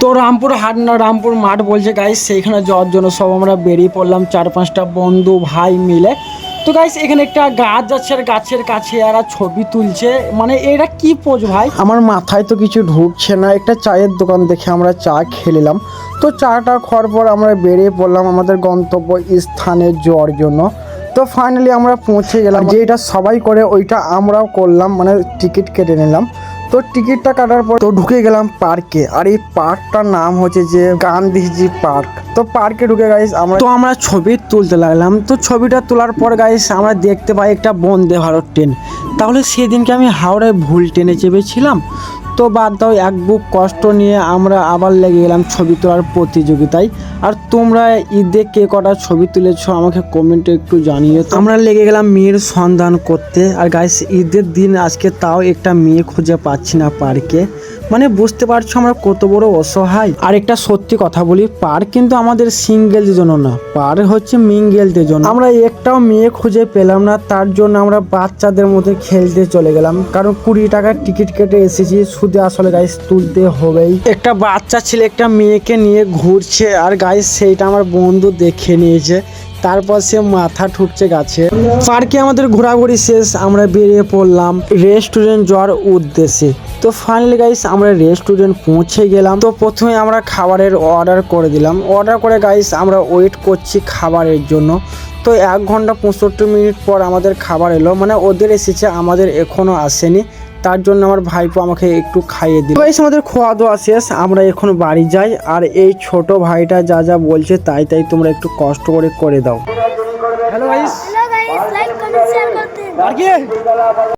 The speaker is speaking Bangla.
তো রামপুর হাট না রামপুর মাঠ বলছে গাইস, সেইখানে যাওয়ার জন্য সব আমরা বেরিয়ে পড়লাম 4-5টা বন্ধু ভাই মিলে। তো গাইস এখানে একটা গাছ আছে আর গাছের কাছে এরা ছবি তুলছে, মানে এরা কি পোজ ভাই, আমার মাথায় তো কিছু ঢুকছে না। একটা চায়ের দোকান দেখে আমরা চা খেলাম। তো চাটা খাওয়ার পর আমরা বেরিয়ে পড়লাম আমাদের গন্তব্য স্থানে যাওয়ার জন্য। তো ফাইনালি আমরা পৌঁছে গেলাম, যেটা সবাই করে ওইটা আমরাও করলাম, মানে টিকিট কেটে নিলাম। তো টিকিটটা কাটার পর তো ঢুকে গেলাম পার্কে, আর এই পার্কটার নাম হচ্ছে যে গান্ধীজি পার্ক। তো পার্কে ঢুকে গাইস আমরা ছবি তুলতে লাগলাম। তো ছবিটা তোলার পর গাইস আমরা দেখতে পাই একটা বন্দে ভারত ট্রেন। তাহলে সেদিনকে আমি হাওড়ায় ভুল ট্রেনে চেপেছিলাম। তো বাদ দাও, এক বুক কষ্ট নিয়ে আমরা আবার লেগে গেলাম ছবি তোলার প্রতিযোগিতায়। আর তোমরা ঈদে কে কটা ছবি তুলেছো আমাকে কমেন্টে একটু জানিও। আমরা লেগে গেলাম মেয়ের সন্ধান করতে। আর গাইস ঈদের দিন আজকে তাও একটা মেয়ে খুঁজে পাচ্ছি না পার্কে, মানে বুঝতে পারছো আমরা কত বড় অসহায়। আর একটা সত্যি কথা বলি, পার্ক কিন্তু আমাদের সিঙ্গেলদের জন্য না, পার্ক হচ্ছে মিঙ্গেলদের জন্য। আমরা একটাও মেয়ে খুঁজে পেলাম না, তার জন্য আমরা বাচ্চাদের মধ্যে খেলতে চলে গেলাম, কারণ 20 টাকার টিকিট কেটে এসেছি, শুধু আসলে গাইস তুলতে হবেই। একটা বাচ্চা ছেলে একটা মেয়েকে নিয়ে ঘুরছে, আর গাইস সেইটা আমার বন্ধু দেখে নিয়েছে, তারপর সে মাথা ঠুকছে গাছে। পার্কে আমাদের ঘোরাঘুরি শেষ, আমরা বেরিয়ে পড়লাম রেস্টুরেন্ট যাওয়ার উদ্দেশ্যে। তো ফাইনালি গাইস আমরা রেস্টুরেন্ট পৌঁছে গেলাম। তো প্রথমে আমরা খাবারের অর্ডার করে দিলাম। অর্ডার করে গাইস আমরা ওয়েট করছি খাবারের জন্য। তো 1 ঘন্টা 65 মিনিট পর আমাদের খাবার এলো, মানে ওদের এসেছে আমাদের এখনও আসেনি। তার জন্য আমার ভাইপো আমাকে একটু খাইয়ে দিল। গাইস আমাদের খাওয়া দাওয়া শেষ, আমরা এখন বাড়ি যাই। আর এই ছোট ভাইটা যা যা বলছে তাই তাই তোমরা একটু কষ্ট করে দাও। Hello guys, like comment share করতে।